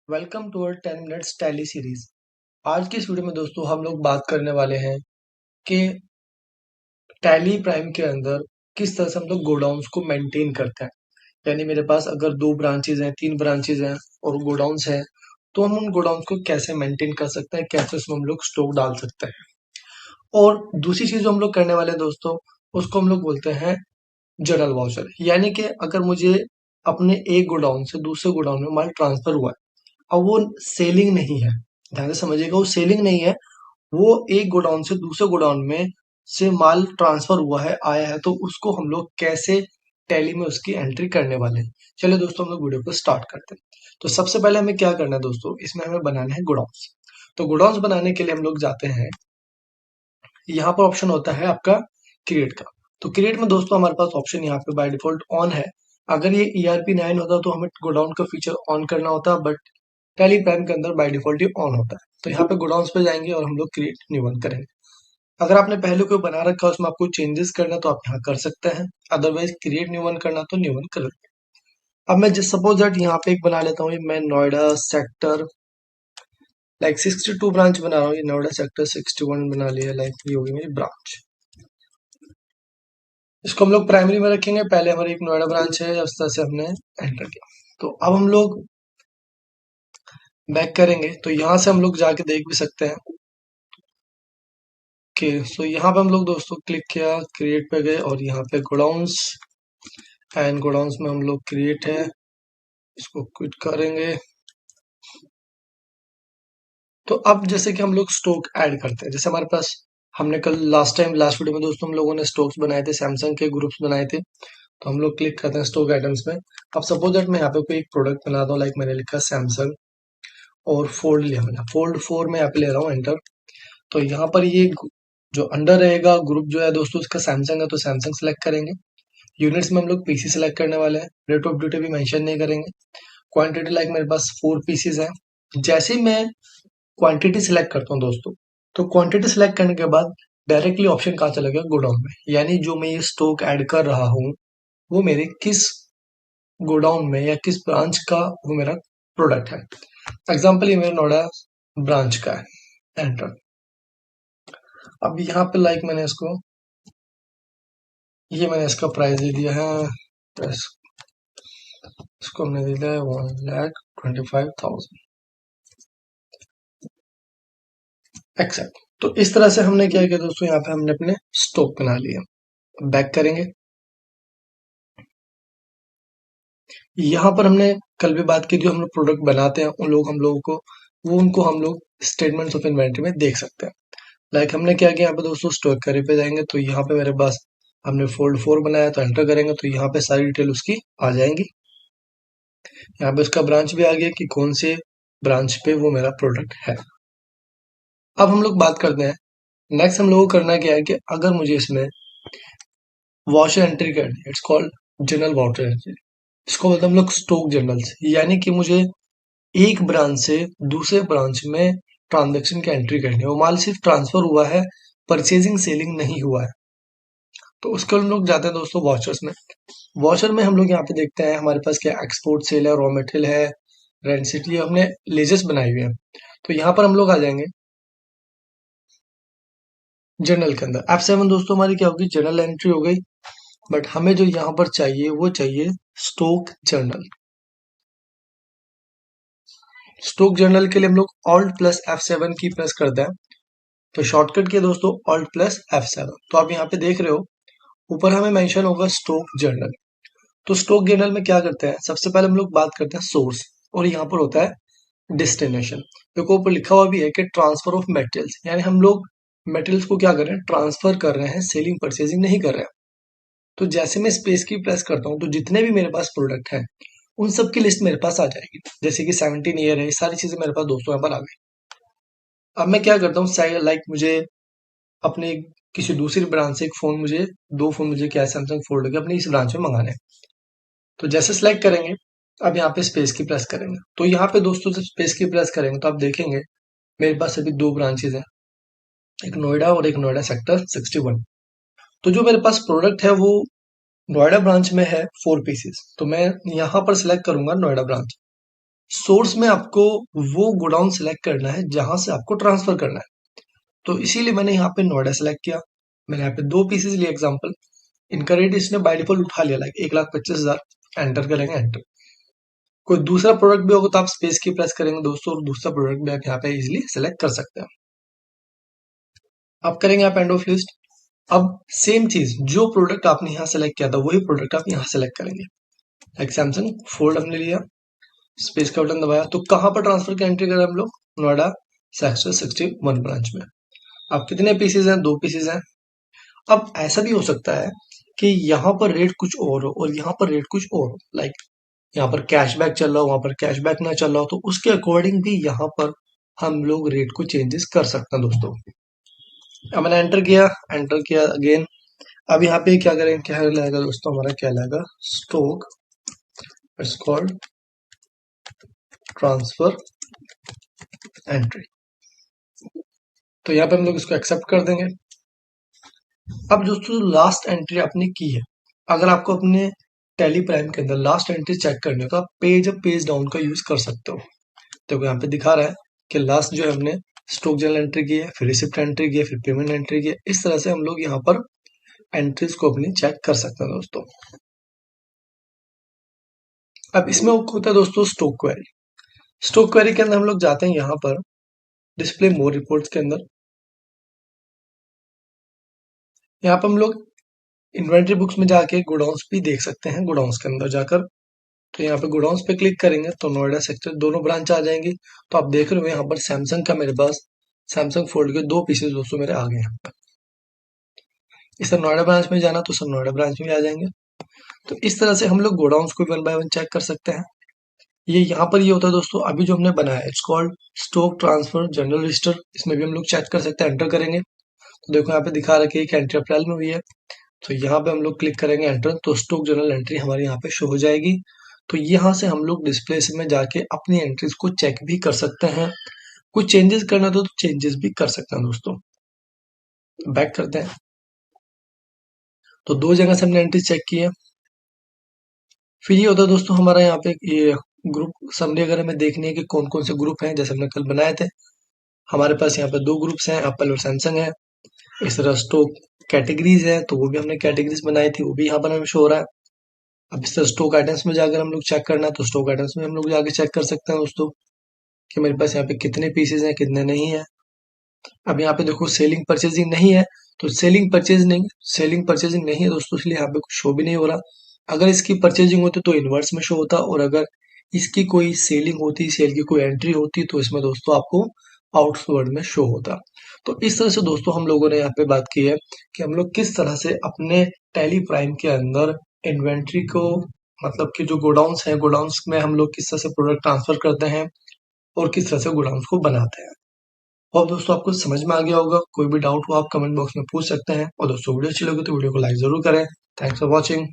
Welcome to our 10 minutes Tally series. आज की इस वीडियो में दोस्तों हम लोग बात करने वाले हैं कि टैली प्राइम के अंदर किस तरह से हम लोग गोडाउंस को मेंटेन करते हैं। यानी मेरे पास अगर 2 ब्रांचेज हैं, 3 ब्रांचेज हैं और गोडाउंस हैं, तो हम उन गोडाउंस को कैसे मेंटेन कर सकते हैं, कैसे उसमें हम लोग स्टॉक डाल सकते हैं। और दूसरी चीज जो हम लोग करने वाले हैं दोस्तों, उसको हम लोग बोलते हैं जनरल वाउचर। यानी कि अगर मुझे अपने एक गोडाउन से दूसरे गोडाउन में माल ट्रांसफर हुआ है, अब वो सेलिंग नहीं है, ध्यान से समझिएगा, वो सेलिंग नहीं है, वो एक गोडाउन से दूसरे गोडाउन में से माल ट्रांसफर हुआ है, आया है, तो उसको हम लोग कैसे टैली में उसकी एंट्री करने वाले हैं। चलिए दोस्तों हम लोग वीडियो को स्टार्ट करते हैं। तो सबसे पहले हमें क्या करना है दोस्तों, इसमें हमें बनाना है गोडाउंस। तो गोडाउंस बनाने के लिए हम लोग जाते हैं, यहाँ पर ऑप्शन होता है आपका क्रिएट का। तो क्रिएट में दोस्तों हमारे पास ऑप्शन यहाँ पे बाय डिफॉल्ट ऑन है। अगर ये ERP 9 होता तो हमें गोडाउन का फीचर ऑन करना होता, बट टैली प्राइम के अंदर बाय डिफॉल्ट ये ऑन होता है। तो यहाँ पे गोडाउन्स पे जाएंगे और हम लोग क्रिएट न्यू वन करेंगे। अगर आपने पहले कोई बना रखा है, उसमें आपको चेंजेस करना तो आप यहाँ कर सकते हैं, अदरवाइज क्रिएट न्यू वन करना तो न्यू वन कर लेते हैं। अब मैं जिस सपोज दैट यहाँ पे एक बना लेता हूँ, मैं नोएडा सेक्टर लाइक 62 ब्रांच बना रहा हूँ, ये नोएडा सेक्टर 61 बना लिया, लाइक ये होगी मेरी ब्रांच। इसको हम लोग प्राइमरी में रखेंगे, पहले हमारी एक नोएडा ब्रांच है, उस तरह से हमने एंटर किया। तो अब हम लोग बैक करेंगे, तो यहाँ से हम लोग जाके देख भी सकते हैं कि सो यहाँ पे हम लोग दोस्तों क्लिक किया, क्रिएट पे गए और यहाँ पे गोडाउंस, एंड गोडाउंस में हम लोग क्रिएट है, इसको क्विट करेंगे। तो अब जैसे कि हम लोग स्टॉक ऐड करते हैं, जैसे हमारे पास हमने कल लास्ट वीडियो में दोस्तों हम लोगों ने स्टॉक्स बनाए थे, सैमसंग के ग्रुप्स बनाए थे। तो हम लोग क्लिक करते हैं स्टॉक आइटम्स में। अब सपोज दैट मैं यहाँ पे कोई एक प्रोडक्ट बनाता हूँ, लाइक मैंने लिखा सैमसंग और फोल्ड लिया, मैंने फोल्ड 4 में यहाँ पे ले रहा हूँ एंटर। तो यहाँ पर ये जो अंडर रहेगा ग्रुप जो है दोस्तों, इसका सैमसंग है तो सैमसंग सेलेक्ट करेंगे। यूनिट्स में हम लोग पीसी सेलेक्ट करने वाले हैं, रेट ऑफ ड्यूटी भी मेंशन नहीं करेंगे। क्वांटिटी लाइक मेरे पास 4 पीसीज है। जैसे ही मैं क्वांटिटी सिलेक्ट करता हूँ दोस्तों, तो क्वांटिटी सिलेक्ट करने के बाद डायरेक्टली ऑप्शन कहाँ चला गया, गोडाउन में। यानी जो मैं ये स्टॉक ऐड कर रहा हूँ वो मेरे किस गोडाउन में या किस ब्रांच का वो मेरा प्रोडक्ट है। एग्जाम्पल ये मेरा नोएडा ब्रांच का है, एंटर। अब यहाँ पे लाइक मैंने इसका प्राइस दे दिया है, इसको हमने दे दिया है 1,25,000 एक्सेप्ट। तो इस तरह से हमने क्या किया दोस्तों, यहाँ पे हमने अपने स्टॉक बना लिया। बैक करेंगे, यहाँ पर हमने कल भी बात की, जो हम लोग प्रोडक्ट बनाते हैं हम लोगों को उनको हम लोग स्टेटमेंट्स ऑफ इन्वेंट्री में देख सकते हैं। लाइक हमने क्या किया यहाँ पे दोस्तों, स्टॉक कैरी पे जाएंगे, तो यहाँ पे मेरे पास हमने फोल्ड 4 बनाया, तो एंटर करेंगे तो यहाँ पे सारी डिटेल उसकी आ जाएंगी। यहाँ पे उसका ब्रांच भी आ गया कि कौन से ब्रांच पे वो मेरा प्रोडक्ट है। अब हम लोग बात करते हैं, नेक्स्ट हम लोगों को करना क्या है कि अगर मुझे इसमें वॉचर एंट्री करनी है, it's called general water entry. इसको बोलते हैं हम लोग स्टॉक जर्नल्स। यानी कि मुझे एक ब्रांच से दूसरे ब्रांच में ट्रांजैक्शन की एंट्री करनी है, वो माल सिर्फ ट्रांसफर हुआ है, परचेजिंग सेलिंग नहीं हुआ है। तो उसके हम लोग जाते हैं दोस्तों वॉचर्स में। वॉचर में हम लोग यहाँ पे देखते हैं हमारे पास क्या एक्सपोर्ट सेल है, रॉ मटेरियल है, रेंट सिटी, हमने लेजेस बनाई हुई है। तो यहाँ पर हम लोग आ जाएंगे जर्नल के अंदर। F7 दोस्तों हमारी क्या होगी, जर्नल एंट्री हो गई। बट हमें जो यहाँ पर चाहिए वो चाहिए स्टॉक जर्नल। स्टॉक जर्नल के लिए हम लोग Alt+F7 की प्रेस करते हैं। तो शॉर्टकट के दोस्तों Alt+F7। तो आप यहाँ पे देख रहे हो ऊपर हमें मेंशन होगा स्टॉक जर्नल। तो स्टॉक जर्नल में क्या करते हैं, सबसे पहले हम लोग बात करते हैं सोर्स, और यहाँ पर होता है डेस्टिनेशन। देखो ऊपर लिखा हुआ भी है कि ट्रांसफर ऑफ मेटेरियल्स, यानी हम लोग मेटेरियल्स को क्या कर रहे हैं, ट्रांसफर कर रहे हैं, सेलिंग परचेजिंग नहीं कर रहे हैं। तो जैसे मैं स्पेस की प्रेस करता हूँ, तो जितने भी मेरे पास प्रोडक्ट हैं उन सब की लिस्ट मेरे पास आ जाएगी। जैसे कि 17 ईयर है, ये सारी चीजें मेरे पास दोस्तों यहाँ पर आ गई। अब मैं क्या करता हूँ, लाइक मुझे अपने किसी दूसरी ब्रांच से एक फोन, मुझे 2 फोन मुझे क्या है, सैमसंग फोल्ड के अपनी इस ब्रांच में मंगाने हैं। तो जैसे सिलेक्ट करेंगे, अब यहाँ पे स्पेस की प्रेस करेंगे, तो यहाँ पे दोस्तों जब स्पेस की प्रेस करेंगे तो आप देखेंगे मेरे पास अभी 2 ब्रांचेज हैं, एक नोएडा और एक नोएडा सेक्टर 61। तो जो मेरे पास प्रोडक्ट है वो नोएडा ब्रांच में है 4 पीसेस, तो मैं यहाँ पर सिलेक्ट करूंगा नोएडा ब्रांच। सोर्स में आपको वो गोडाउन सेलेक्ट करना है जहां से आपको ट्रांसफर करना है। तो इसीलिए मैंने यहाँ पे नोएडा सेलेक्ट किया। मैंने यहाँ पे 2 पीसेस लिए एग्जांपल। इनका रेट इसने बाय डिफॉल्ट उठा लिया, लाइक 1,25,000। एंटर करेंगे, एंटर। कोई दूसरा प्रोडक्ट भी होगा तो आप स्पेस की प्रेस करेंगे दोस्तों, और दूसरा प्रोडक्ट भी आप यहाँ पे इजिली सेलेक्ट कर सकते हैं। आप करेंगे आप एंड ऑफ लिस्ट। अब सेम चीज, जो प्रोडक्ट आपने यहाँ सेलेक्ट किया था वही प्रोडक्ट आप यहाँ सेलेक्ट करेंगे। लाइक सैमसंग फोल्ड हमने लिया, स्पेस का बटन दबाया, तो कहाँ पर ट्रांसफर की एंट्री करें हम लोग? नोएडा सेक्टर 61 ब्रांच में। अब कितने पीसेज हैं? 2 पीसेज हैं। अब ऐसा भी हो सकता है कि यहाँ पर रेट कुछ और हो और यहाँ पर रेट कुछ और हो, लाइक यहाँ पर कैशबैक चल रहा हो, वहां पर कैशबैक ना चल रहा हो, तो उसके अकॉर्डिंग भी यहाँ पर हम लोग रेट को चेंजेस कर सकते हैं दोस्तों। अब मैंने एंटर किया अगेन। अब यहाँ पे क्या करेंगे, क्या लगेगा दोस्तों, हमारा क्या लगेगा? Stock, it's called transfer entry. तो यहाँ पे हम लोग इसको एक्सेप्ट कर देंगे। अब दोस्तों लास्ट एंट्री आपने की है, अगर आपको अपने टैली प्राइम के अंदर लास्ट एंट्री चेक करनी हो तो आप पेज अप पेज डाउन का यूज कर सकते हो। देखो यहाँ पे दिखा रहा है कि लास्ट जो है हमने स्टॉक जनरल एंट्री की है, फिर रिसिप्ट एंट्री की है, फिर पेमेंट एंट्री की है। इस तरह से हम लोग यहाँ पर एंट्रीज को अपनी चेक कर सकते हैं दोस्तों। अब इसमें होता है दोस्तों स्टॉक क्वेरी। स्टॉक क्वेरी के अंदर हम लोग जाते हैं यहाँ पर डिस्प्ले मोर रिपोर्ट्स के अंदर। यहाँ पर हम लोग इन्वेंट्री बुक्स में जाके गोडाउंस भी देख सकते हैं, गोडाउंस के अंदर जाकर। तो यहाँ पे गोडाउंस पे क्लिक करेंगे तो नोएडा सेक्टर दोनों ब्रांच आ जाएंगी। तो आप देख रहे हो यहाँ पर सैमसंग का मेरे पास सैमसंग फोल्ड के 2 पीसेस दोस्तों मेरे आ गए हैं। इस तरह नोएडा ब्रांच में जाना तो सब नोएडा ब्रांच में आ जाएंगे। तो इस तरह से हम लोग गोडाउंस को 1 बाय 1 चेक कर सकते हैं। ये यहाँ पर ये होता है दोस्तों, अभी जो हमने बनाया है it's called stock transfer general register. इसमें भी हम लोग चेक कर सकते हैं, एंटर करेंगे तो देखो यहाँ पे दिखा रखी है कि एंट्री अप्रैल में हुई है। तो यहाँ पे हम लोग क्लिक करेंगे एंटर, तो स्टॉक जनरल एंट्री हमारे यहाँ पे शो हो जाएगी। तो यहाँ से हम लोग डिस्प्ले में जाके अपनी एंट्रीज को चेक भी कर सकते हैं। कुछ चेंजेस करना तो चेंजेस भी कर सकते हैं दोस्तों। बैक करते हैं तो 2 जगह से हमने एंट्री चेक की है। फिर ये होता है दोस्तों हमारा यहाँ पे ये ग्रुप समरी अगर हमें देखनी है कि कौन कौन से ग्रुप हैं, जैसे हमने कल बनाए थे। हमारे पास यहाँ पे 2 ग्रुप्स हैं, एप्पल और सैमसंग है। इस तरह स्टॉक कैटेगरीज है तो वो भी हमने कैटेगरीज बनाई थी, वो भी यहाँ पर हमें शो हो रहा है। अब इस तरह स्टॉक आइटम्स में जाकर हम लोग चेक करना है तो स्टॉक आइटम्स में हम लोग जाके चेक कर सकते हैं दोस्तों कि मेरे पास यहाँ पे कितने पीसेज हैं, कितने नहीं है। अब यहाँ पे देखो सेलिंग परचेजिंग नहीं है, तो सेलिंग परचेजिंग नहीं है दोस्तों, इसलिए यहाँ पे कुछ शो भी नहीं हो रहा। अगर इसकी परचेजिंग होती तो इनवर्स में शो होता, और अगर इसकी कोई सेलिंग होती, सेल की कोई एंट्री होती तो इसमें दोस्तों आपको आउटवर्ड में शो होता। तो इस तरह से दोस्तों हम लोगों ने यहाँ पे बात की है कि हम लोग किस तरह से अपने टैली प्राइम के अंदर इन्वेंट्री को, मतलब कि जो गोडाउंस हैं, गोडाउंस में हम लोग किस तरह से प्रोडक्ट ट्रांसफर करते हैं और किस तरह से गोडाउंस को बनाते हैं। और दोस्तों आपको समझ में आ गया होगा। कोई भी डाउट हो आप कमेंट बॉक्स में पूछ सकते हैं, और दोस्तों वीडियो अच्छी लगे तो वीडियो को लाइक जरूर करें। Thanks for watching.